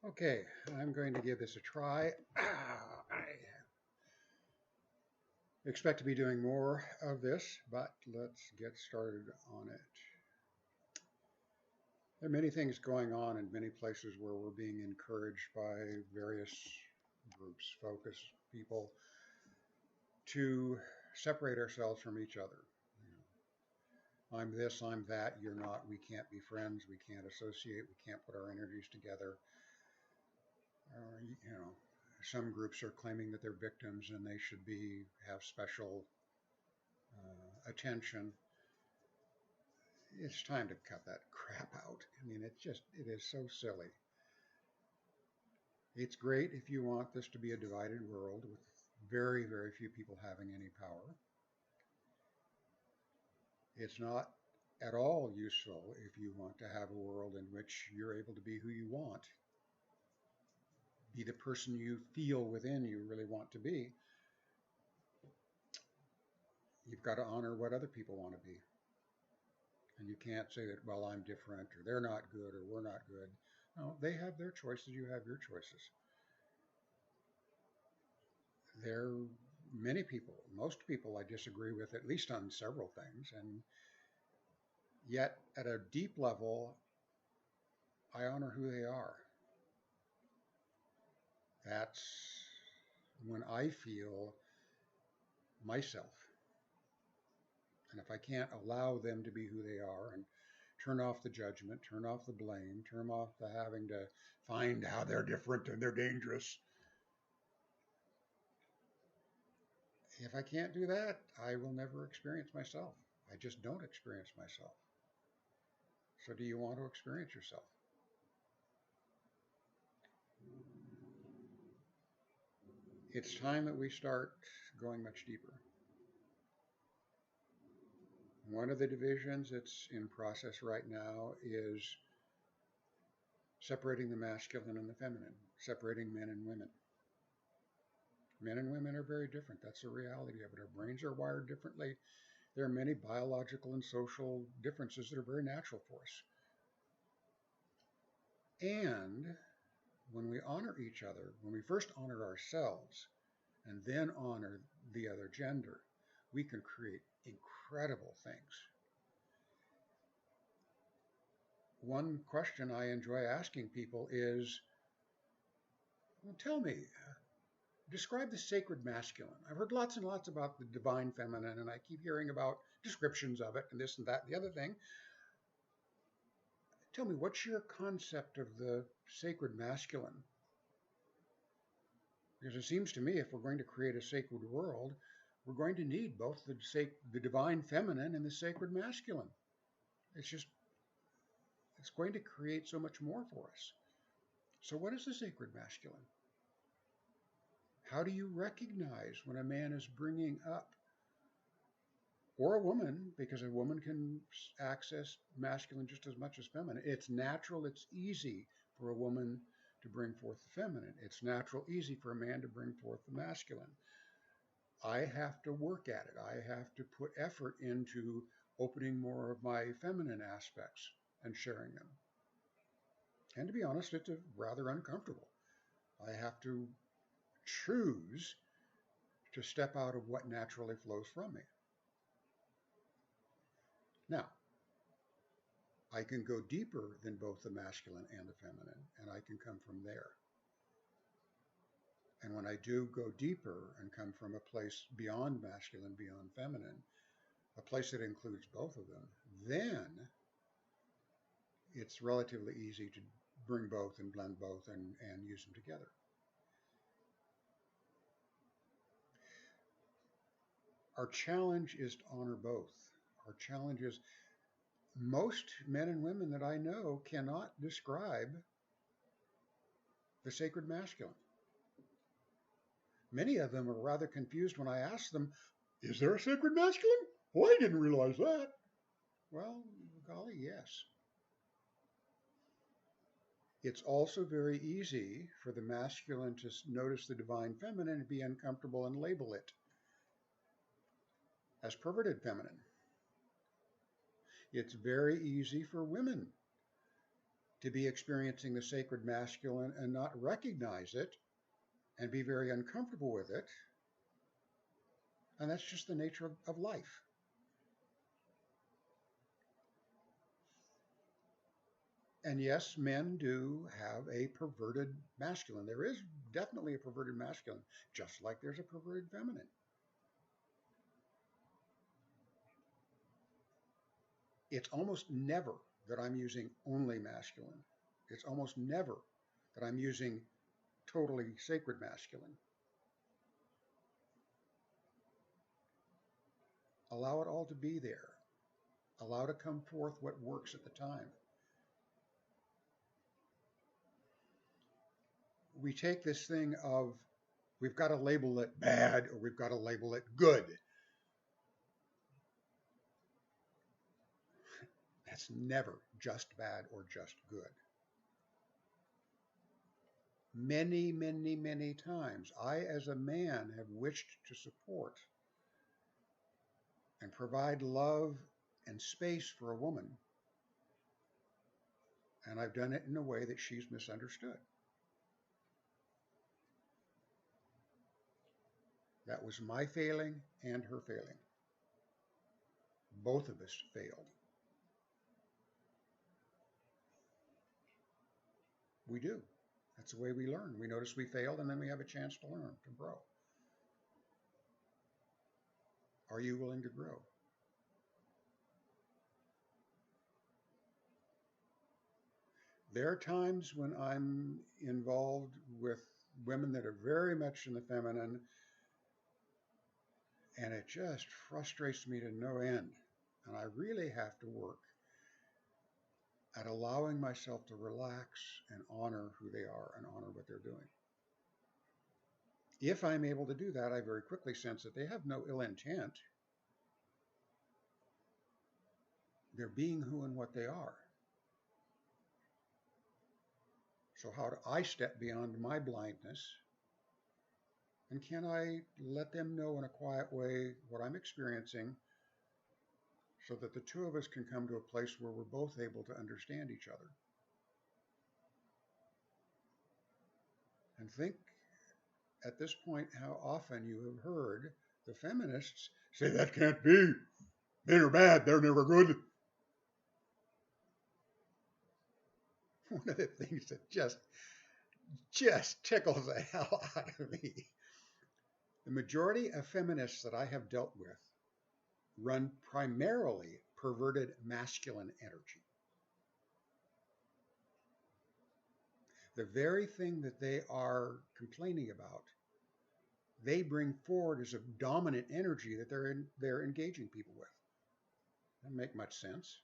Okay, I'm going to give this a try. I expect to be doing more of this, but let's get started on it. There are many things going on in many places where we're being encouraged by various groups, focus people, to separate ourselves from each other. You know, I'm this, I'm that, you're not, we can't be friends, we can't associate, we can't put our energies together. You know, some groups are claiming that they're victims and they should be have special attention. It's time to cut that crap out. I mean, it is so silly. It's great if you want this to be a divided world with very, very few people having any power. It's not at all useful if you want to have a world in which you're able to be who you want, be the person you feel within you really want to be. You've got to honor what other people want to be. And you can't say that, well, I'm different or they're not good or we're not good. No, they have their choices, you have your choices. There are many people, most people I disagree with, at least on several things. And yet, at a deep level, I honor who they are. That's when I feel myself. And if I can't allow them to be who they are and turn off the judgment, turn off the blame, turn off the having to find how they're different and they're dangerous, if I can't do that, I will never experience myself. I just don't experience myself. So, do you want to experience yourself? It's time that we start going much deeper. One of the divisions that's in process right now is separating the masculine and the feminine, separating men and women. Men and women are very different. That's the reality of it. Our brains are wired differently. There are many biological and social differences that are very natural for us. And when we honor each other, when we first honor ourselves and then honor the other gender, we can create incredible things. One question I enjoy asking people is, well, tell me, describe the sacred masculine. I've heard lots and lots about the divine feminine, and I keep hearing about descriptions of it and this and that and the other thing. Tell me, what's your concept of the sacred masculine? Because it seems to me if we're going to create a sacred world, we're going to need both the divine feminine and the sacred masculine. It's just, it's going to create so much more for us. So, what is the sacred masculine? How do you recognize when a man is bringing up, or a woman, because a woman can access masculine just as much as feminine? It's natural, it's easy for a woman to bring forth the feminine. It's natural, easy for a man to bring forth the masculine. I have to work at it. I have to put effort into opening more of my feminine aspects and sharing them. And to be honest, it's rather uncomfortable. I have to choose to step out of what naturally flows from me. Now, I can go deeper than both the masculine and the feminine, and I can come from there. And when I do go deeper and come from a place beyond masculine, beyond feminine, a place that includes both of them, then it's relatively easy to bring both and blend both and use them together. Our challenge is to honor both. Our challenge is most men and women that I know cannot describe the sacred masculine. Many of them are rather confused when I ask them, is there a sacred masculine? Well, I didn't realize that. Well, golly, yes. It's also very easy for the masculine to notice the divine feminine and be uncomfortable and label it as perverted feminine. It's very easy for women to be experiencing the sacred masculine and not recognize it and be very uncomfortable with it. And that's just the nature of life. And yes, men do have a perverted masculine. There is definitely a perverted masculine, just like there's a perverted feminine. It's almost never that I'm using only masculine. It's almost never that I'm using totally sacred masculine. Allow it all to be there. Allow to come forth what works at the time. We take this thing of we've got to label it bad or we've got to label it good. That's never just bad or just good. Many, many, many times, I as a man have wished to support and provide love and space for a woman, and I've done it in a way that she's misunderstood. That was my failing and her failing. Both of us failed. We do. That's the way we learn. We notice we failed, and then we have a chance to learn, to grow. Are you willing to grow? There are times when I'm involved with women that are very much in the feminine, and it just frustrates me to no end. And I really have to work at allowing myself to relax and honor who they are and honor what they're doing. If I'm able to do that, I very quickly sense that they have no ill intent. They're being who and what they are. So how do I step beyond my blindness? And can I let them know in a quiet way what I'm experiencing so that the two of us can come to a place where we're both able to understand each other? And think at this point how often you have heard the feminists say, that can't be. Men are bad. They're never good. One of the things that just tickles the hell out of me. The majority of feminists that I have dealt with run primarily perverted masculine energy. The very thing that they are complaining about, they bring forward as a dominant energy that they're engaging people with. Doesn't make much sense.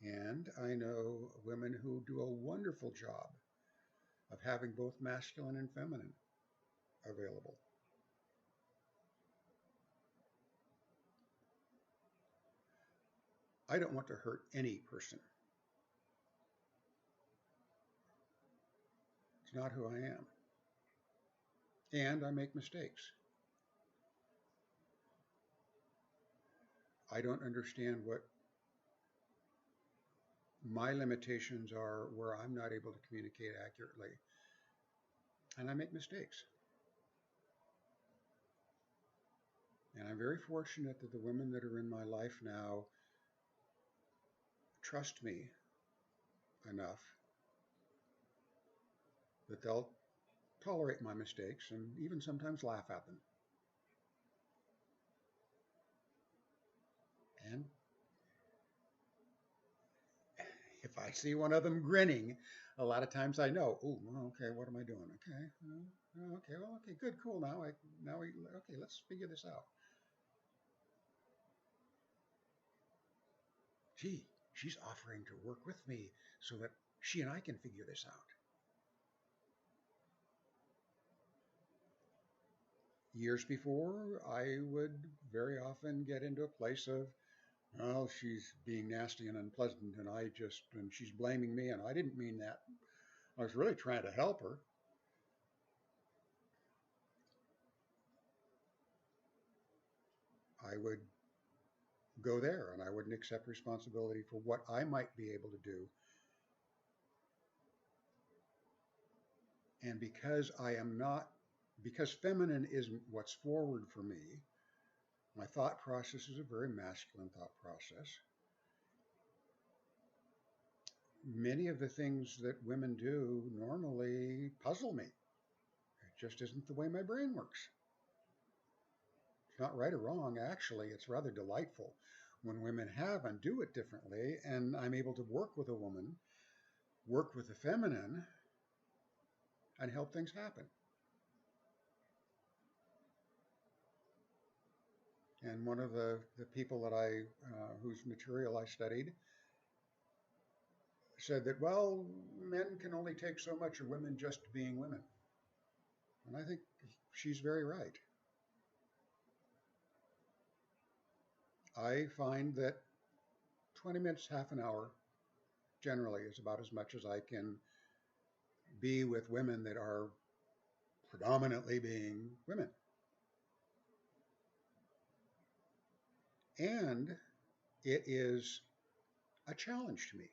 And I know women who do a wonderful job of having both masculine and feminine available. I don't want to hurt any person. It's not who I am. And I make mistakes. I don't understand what my limitations are where I'm not able to communicate accurately. And I make mistakes. And I'm very fortunate that the women that are in my life now trust me enough that they'll tolerate my mistakes and even sometimes laugh at them. And if I see one of them grinning, a lot of times I know, oh, okay, what am I doing? Okay, okay, well, okay, good, cool. Okay, let's figure this out. Gee, she's offering to work with me so that she and I can figure this out. Years before, I would very often get into a place of, well, she's being nasty and unpleasant, and she's blaming me, and I didn't mean that. I was really trying to help her. I would go there, and I wouldn't accept responsibility for what I might be able to do. And because feminine isn't what's forward for me, my thought process is a very masculine thought process. Many of the things that women do normally puzzle me. It just isn't the way my brain works. It's not right or wrong, actually. It's rather delightful when women have and do it differently, and I'm able to work with a woman, work with the feminine, and help things happen. And one of the people that whose material I studied said that, well, men can only take so much of women just being women. And I think she's very right. I find that 20 minutes, half an hour, generally is about as much as I can be with women that are predominantly being women. And it is a challenge to me.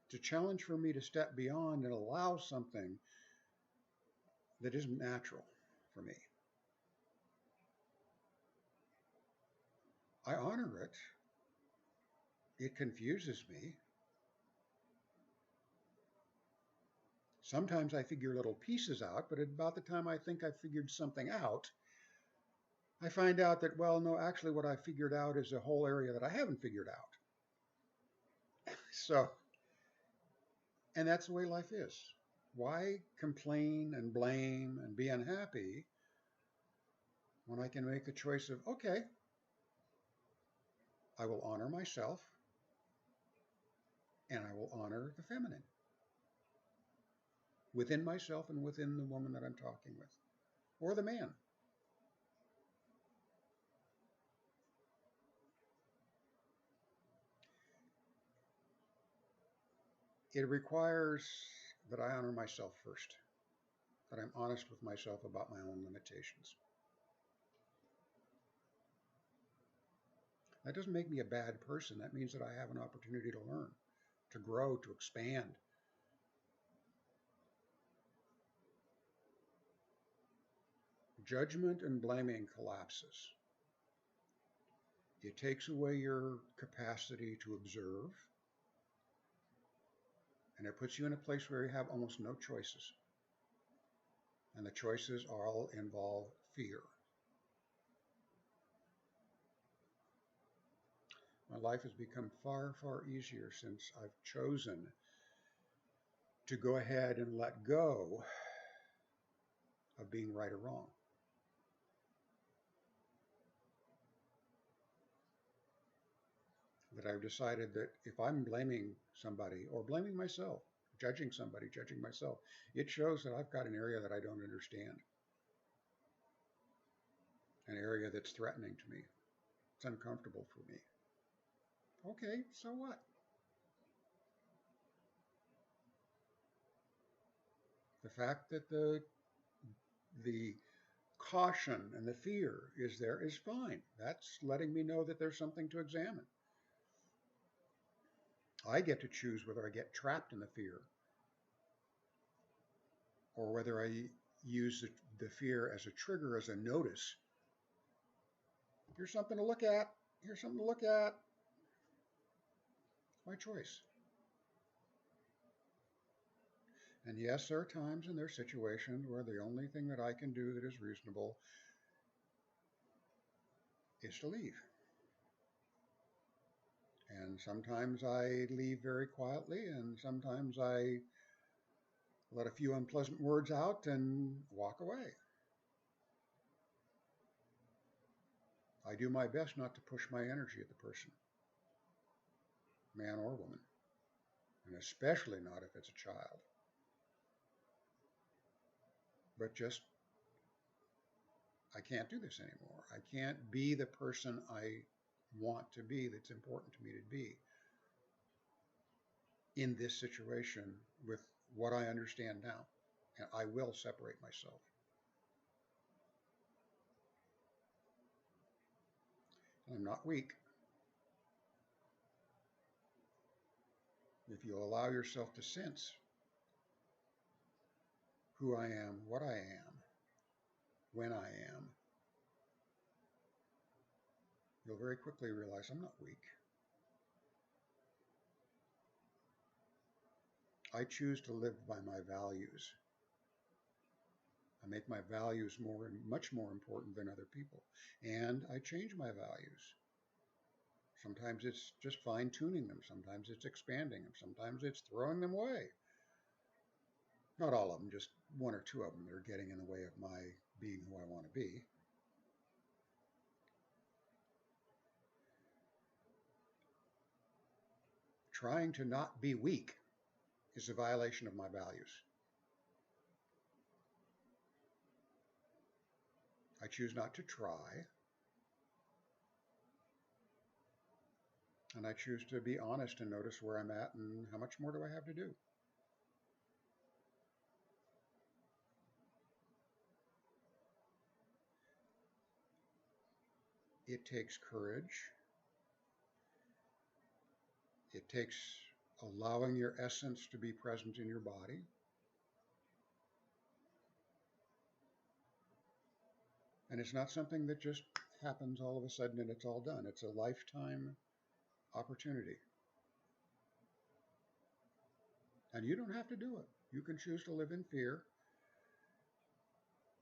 It's a challenge for me to step beyond and allow something that isn't natural for me. I honor it. It confuses me. Sometimes I figure little pieces out, but at about the time I think I've figured something out, I find out that, well, no, actually what I figured out is a whole area that I haven't figured out. So, and that's the way life is. Why complain and blame and be unhappy when I can make the choice of, okay, I will honor myself and I will honor the feminine within myself and within the woman that I'm talking with, or the man. It requires that I honor myself first, that I'm honest with myself about my own limitations. That doesn't make me a bad person. That means that I have an opportunity to learn, to grow, to expand. Judgment and blaming collapses. It takes away your capacity to observe, and it puts you in a place where you have almost no choices. And the choices all involve fear. My life has become far, far easier since I've chosen to go ahead and let go of being right or wrong. That I've decided that if I'm blaming somebody or blaming myself, judging somebody, judging myself, it shows that I've got an area that I don't understand, an area that's threatening to me. It's uncomfortable for me. Okay, so what? The fact that the caution and the fear is there is fine. That's letting me know that there's something to examine. I get to choose whether I get trapped in the fear or whether I use the fear as a trigger, as a notice. Here's something to look at. Here's something to look at. It's my choice. And yes, there are times and there are situations where the only thing that I can do that is reasonable is to leave. And sometimes I leave very quietly, and sometimes I let a few unpleasant words out and walk away. I do my best not to push my energy at the person, man or woman, and especially not if it's a child. But just, I can't do this anymore. I can't be the person I want to be, that's important to me to be in this situation with what I understand now. And I will separate myself. I'm not weak. If you allow yourself to sense who I am, what I am, when I am, you'll very quickly realize I'm not weak. I choose to live by my values. I make my values much more important than other people. And I change my values. Sometimes it's just fine tuning them. Sometimes it's expanding them. Sometimes it's throwing them away. Not all of them, just one or two of them that are getting in the way of my being who I want to be. Trying to not be weak is a violation of my values. I choose not to try, and I choose to be honest and notice where I'm at and how much more do I have to do. It takes courage. It takes allowing your essence to be present in your body. And it's not something that just happens all of a sudden and it's all done. It's a lifetime opportunity. And you don't have to do it. You can choose to live in fear.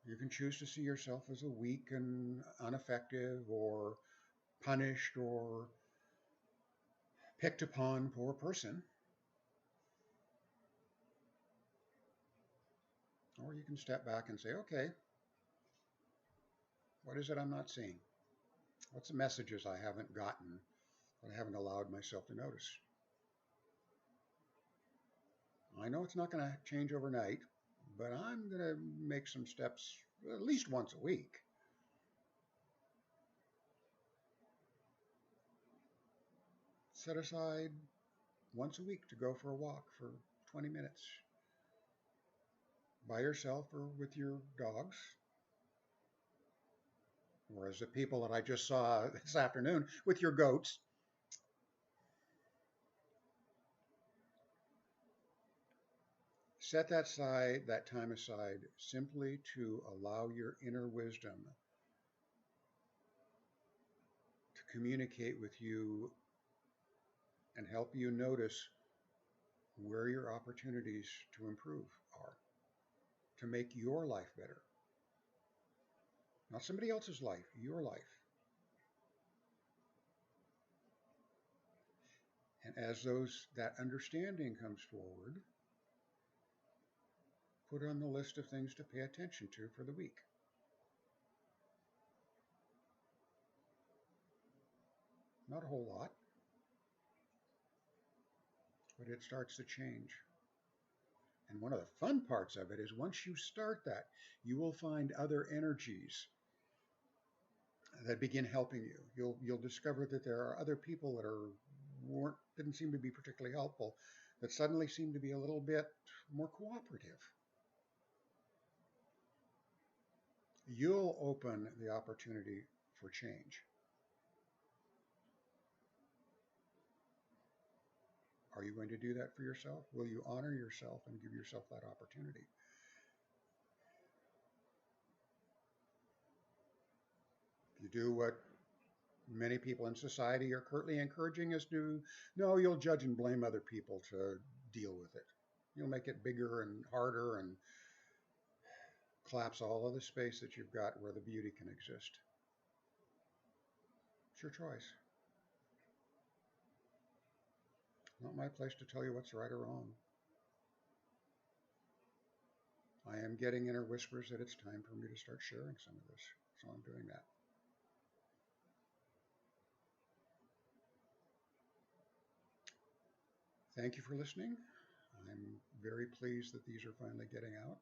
You can choose to see yourself as a weak and ineffective or punished or picked upon poor person. Or you can step back and say, okay, what is it I'm not seeing? What's the messages I haven't gotten that I haven't allowed myself to notice? I know it's not going to change overnight, but I'm going to make some steps at least once a week. Set aside once a week to go for a walk for 20 minutes by yourself or with your dogs. Or as the people that I just saw this afternoon, with your goats. Set that time aside simply to allow your inner wisdom to communicate with you and help you notice where your opportunities to improve are, to make your life better. Not somebody else's life, your life. And as that understanding comes forward, put on the list of things to pay attention to for the week. Not a whole lot, but it starts to change. And one of the fun parts of it is once you start that, you will find other energies that begin helping you. You'll discover that there are other people that didn't seem to be particularly helpful, that suddenly seem to be a little bit more cooperative. You'll open the opportunity for change. Are you going to do that for yourself? Will you honor yourself and give yourself that opportunity? If you do what many people in society are currently encouraging us to do, no, you'll judge and blame other people to deal with it. You'll make it bigger and harder and collapse all of the space that you've got where the beauty can exist. It's your choice. Not my place to tell you what's right or wrong. I am getting inner whispers that it's time for me to start sharing some of this, so I'm doing that. Thank you for listening. I'm very pleased that these are finally getting out.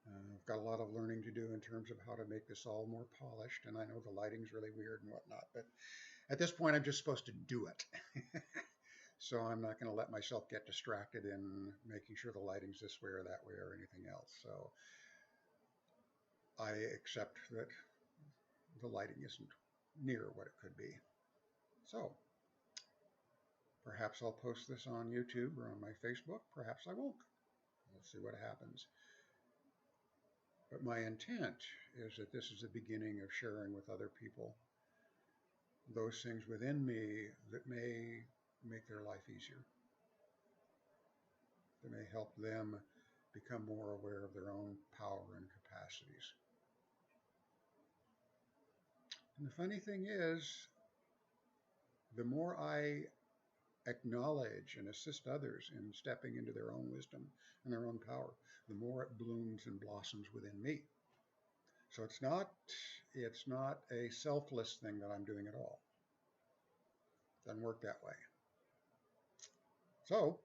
I've got a lot of learning to do in terms of how to make this all more polished, and I know the lighting's really weird and whatnot, but at this point I'm just supposed to do it. So I'm not going to let myself get distracted in making sure the lighting's this way or that way or anything else. So I accept that the lighting isn't near what it could be. So perhaps I'll post this on YouTube or on my Facebook. Perhaps I won't. We'll see what happens. But my intent is that this is the beginning of sharing with other people those things within me that may make their life easier, that may help them become more aware of their own power and capacities. And the funny thing is, the more I acknowledge and assist others in stepping into their own wisdom and their own power, the more it blooms and blossoms within me. So it's not a selfless thing that I'm doing at all. It doesn't work that way. So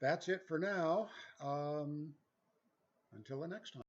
that's it for now. Until the next time.